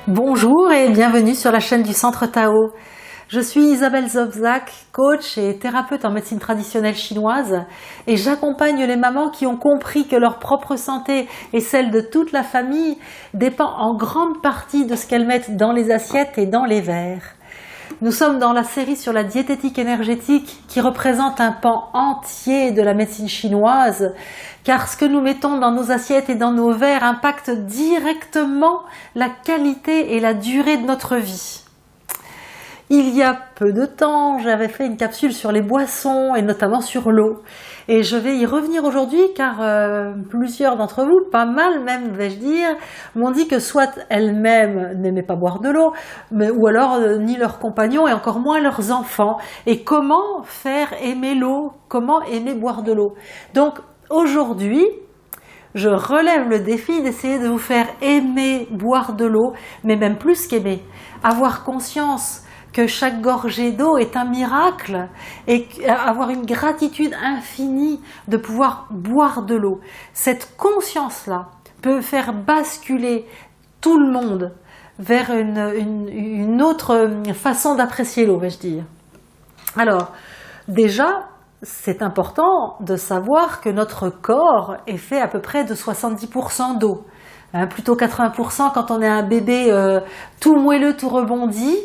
Bonjour et bienvenue sur la chaîne du Centre Tao. Je suis Isabelle Zobzak, coach et thérapeute en médecine traditionnelle chinoise et j'accompagne les mamans qui ont compris que leur propre santé et celle de toute la famille dépend en grande partie de ce qu'elles mettent dans les assiettes et dans les verres. Nous sommes dans la série sur la diététique énergétique qui représente un pan entier de la médecine chinoise, car ce que nous mettons dans nos assiettes et dans nos verres impacte directement la qualité et la durée de notre vie. Il y a peu de temps, j'avais fait une capsule sur les boissons et notamment sur l'eau. Et je vais y revenir aujourd'hui car plusieurs d'entre vous, pas mal même vais-je dire, m'ont dit que soit elles-mêmes n'aimaient pas boire de l'eau, ou alors ni leurs compagnons et encore moins leurs enfants. Et comment faire aimer l'eau? Comment aimer boire de l'eau? Donc aujourd'hui, je relève le défi d'essayer de vous faire aimer boire de l'eau, mais même plus qu'aimer, avoir conscience que chaque gorgée d'eau est un miracle et avoir une gratitude infinie de pouvoir boire de l'eau. Cette conscience-là peut faire basculer tout le monde vers une autre façon d'apprécier l'eau, vais-je dire. Alors, déjà, c'est important de savoir que notre corps est fait à peu près de 70% d'eau. Plutôt 80% quand on est un bébé tout moelleux, tout rebondi.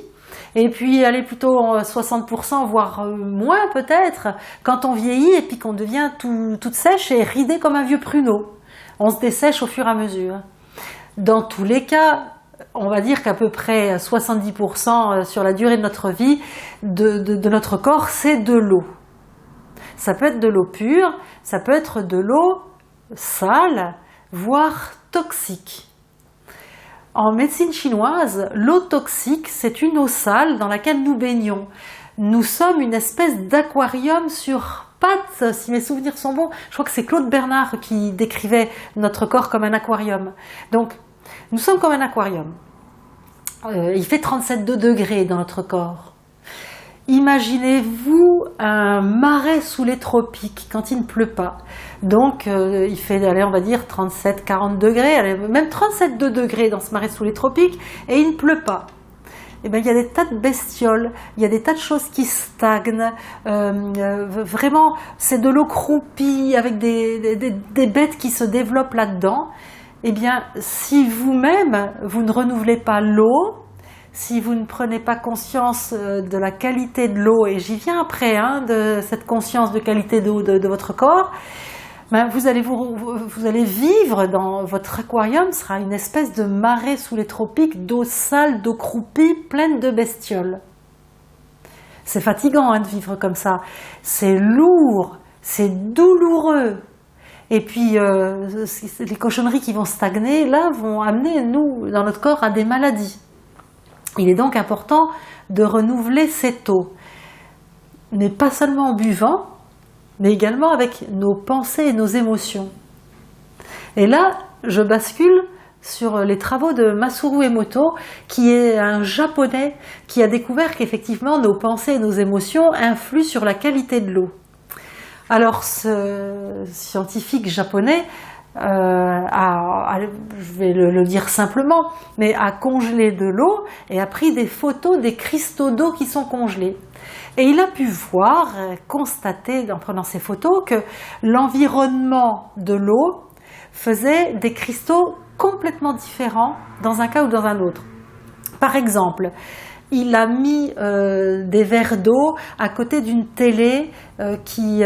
Et puis aller plutôt 60%, voire moins peut-être, quand on vieillit et puis qu'on devient toute sèche et ridée comme un vieux pruneau. On se dessèche au fur et à mesure. Dans tous les cas, on va dire qu'à peu près 70% sur la durée de notre vie, de notre corps, c'est de l'eau. Ça peut être de l'eau pure, ça peut être de l'eau sale, voire toxique. En médecine chinoise, l'eau toxique, c'est une eau sale dans laquelle nous baignons. Nous sommes une espèce d'aquarium sur pattes, si mes souvenirs sont bons. Je crois que c'est Claude Bernard qui décrivait notre corps comme un aquarium. Donc, nous sommes comme un aquarium. Il fait 37,2 degrés dans notre corps. Imaginez-vous un marais sous les tropiques quand il ne pleut pas. Donc il fait, allez, on va dire 37-40 degrés, allez, même 37,2 degrés dans ce marais sous les tropiques et il ne pleut pas. Eh bien, il y a des tas de bestioles, il y a des tas de choses qui stagnent. Vraiment, c'est de l'eau croupie avec des bêtes qui se développent là-dedans. Eh bien, si vous-même, vous ne renouvelez pas l'eau, si vous ne prenez pas conscience de la qualité de l'eau, et j'y viens après, de cette conscience de qualité d'eau de votre corps, ben vous allez vivre dans votre aquarium, sera une espèce de marais sous les tropiques d'eau sale, d'eau croupie, pleine de bestioles. C'est fatigant de vivre comme ça, c'est lourd, c'est douloureux. Et puis les cochonneries qui vont stagner, là, vont amener nous, dans notre corps, à des maladies. Il est donc important de renouveler cette eau, mais pas seulement en buvant, mais également avec nos pensées et nos émotions. Et là, je bascule sur les travaux de Masaru Emoto, qui est un japonais qui a découvert qu'effectivement nos pensées et nos émotions influent sur la qualité de l'eau. Alors ce scientifique japonais je vais le dire simplement, mais a congelé de l'eau et a pris des photos des cristaux d'eau qui sont congelés. Et il a pu voir, constater en prenant ces photos que l'environnement de l'eau faisait des cristaux complètement différents dans un cas ou dans un autre. Par exemple, il a mis des verres d'eau à côté d'une télé qui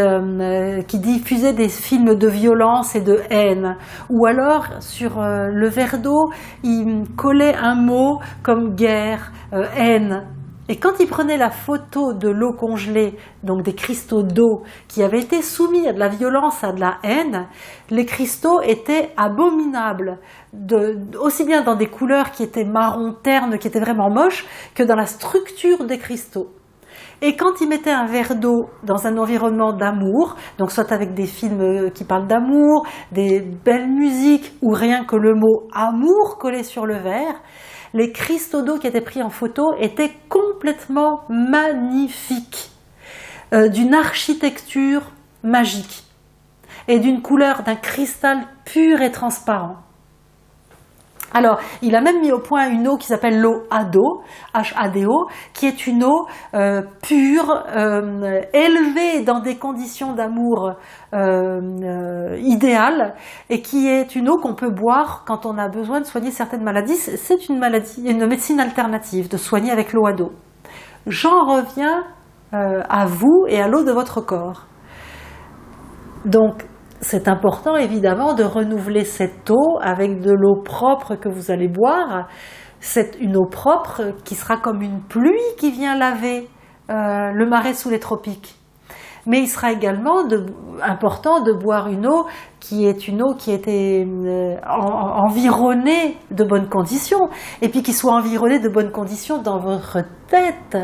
diffusait des films de violence et de haine. Ou alors, sur le verre d'eau, il collait un mot comme guerre, haine. Et quand il prenait la photo de l'eau congelée, donc des cristaux d'eau qui avaient été soumis à de la violence, à de la haine, les cristaux étaient abominables, aussi bien dans des couleurs qui étaient marron terne, qui étaient vraiment moches, que dans la structure des cristaux. Et quand il mettait un verre d'eau dans un environnement d'amour, donc soit avec des films qui parlent d'amour, des belles musiques, ou rien que le mot amour collé sur le verre, les cristaux d'eau qui étaient pris en photo étaient complètement magnifiques, d'une architecture magique et d'une couleur, d'un cristal pur et transparent. Alors, il a même mis au point une eau qui s'appelle l'eau Hado, H-A-D-O, qui est une eau pure, élevée dans des conditions d'amour idéales, et qui est une eau qu'on peut boire quand on a besoin de soigner certaines maladies. C'est une médecine alternative, de soigner avec l'eau Hado. J'en reviens à vous et à l'eau de votre corps. Donc, c'est important évidemment de renouveler cette eau avec de l'eau propre que vous allez boire. C'est une eau propre qui sera comme une pluie qui vient laver le marais sous les tropiques. Mais il sera également important de boire une eau qui est une eau qui était environnée de bonnes conditions, et puis qui soit environnée de bonnes conditions dans votre tête.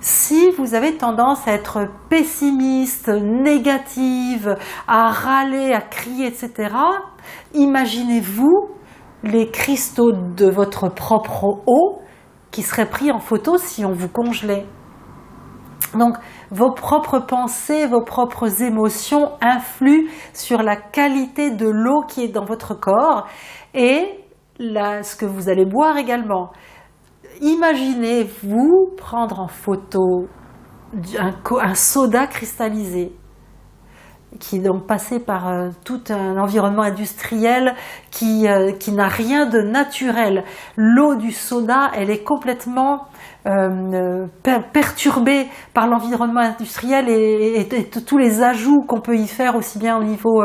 Si vous avez tendance à être pessimiste, négative, à râler, à crier, etc., imaginez-vous les cristaux de votre propre eau qui seraient pris en photo si on vous congelait. Donc, vos propres pensées, vos propres émotions influent sur la qualité de l'eau qui est dans votre corps et ce que vous allez boire également. Imaginez-vous prendre en photo un soda cristallisé qui est donc passé par tout un environnement industriel qui n'a rien de naturel. L'eau du soda, elle est complètement perturbée par l'environnement industriel et tous les ajouts qu'on peut y faire, aussi bien au niveau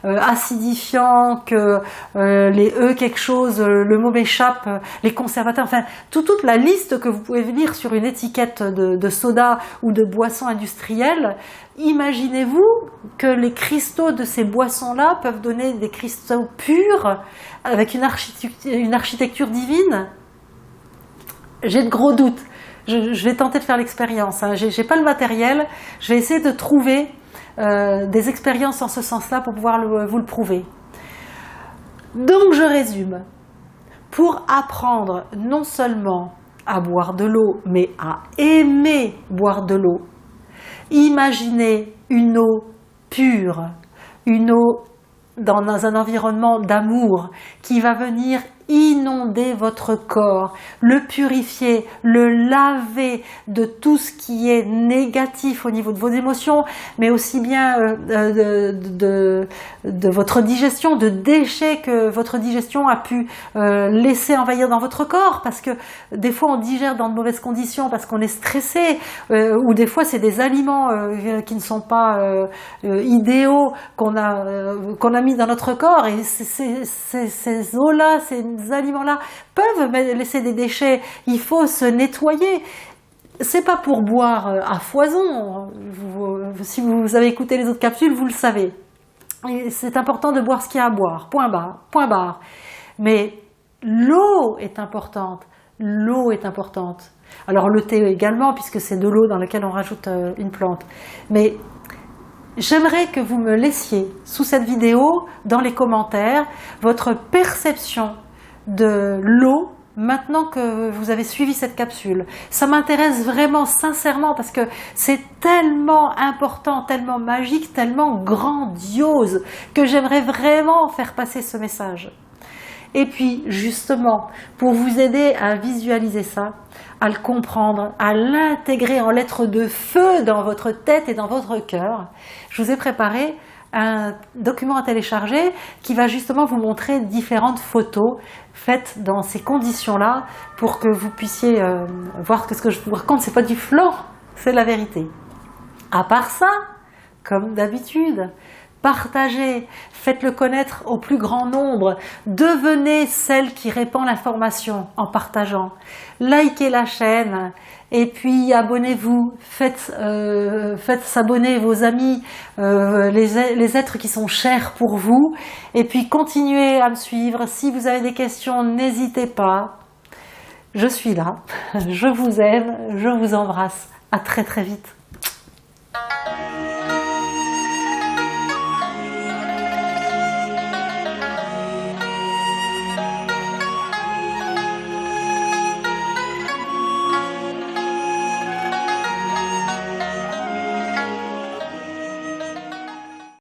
acidifiant que les quelque chose, le mot m'échappe, les conservateurs, enfin toute la liste que vous pouvez lire sur une étiquette de soda ou de boisson industrielle. Imaginez-vous que les cristaux de ces boissons-là peuvent donner des cristaux purs avec une architecture divine. J'ai de gros doutes. Je vais tenter de faire l'expérience. J'ai pas le matériel. Je vais essayer de trouver des expériences en ce sens-là pour pouvoir vous le prouver. Donc je résume. Pour apprendre non seulement à boire de l'eau, mais à aimer boire de l'eau, imaginez une eau pure, une eau dans un environnement d'amour qui va venir inonder votre corps, le purifier, le laver de tout ce qui est négatif au niveau de vos émotions, mais aussi bien de votre digestion, de déchets que votre digestion a pu laisser envahir dans votre corps, parce que des fois on digère dans de mauvaises conditions parce qu'on est stressé, ou des fois c'est des aliments qui ne sont pas idéaux qu'on a mis dans notre corps, et ces eaux-là, ces aliments-là peuvent laisser des déchets. Il faut se nettoyer. C'est pas pour boire à foison. Si vous avez écouté les autres capsules, vous le savez. C'est important de boire ce qu'il y a à boire. Point barre. Point barre. Mais l'eau est importante. L'eau est importante. Alors le thé également, puisque c'est de l'eau dans laquelle on rajoute une plante. Mais j'aimerais que vous me laissiez sous cette vidéo, dans les commentaires, votre perception de l'eau maintenant que vous avez suivi cette capsule. Ça m'intéresse vraiment sincèrement parce que c'est tellement important, tellement magique, tellement grandiose que j'aimerais vraiment faire passer ce message. Et puis justement, pour vous aider à visualiser ça, à le comprendre, à l'intégrer en lettres de feu dans votre tête et dans votre cœur, je vous ai préparé un document à télécharger qui va justement vous montrer différentes photos faites dans ces conditions-là pour que vous puissiez voir que ce que je vous raconte, c'est pas du flan, c'est la vérité. À part ça, comme d'habitude, partagez, faites-le connaître au plus grand nombre, devenez celle qui répand l'information en partageant, likez la chaîne et puis abonnez-vous, faites s'abonner vos amis, les êtres qui sont chers pour vous, et puis continuez à me suivre. Si vous avez des questions, n'hésitez pas, je suis là, je vous aime, je vous embrasse, à très très vite.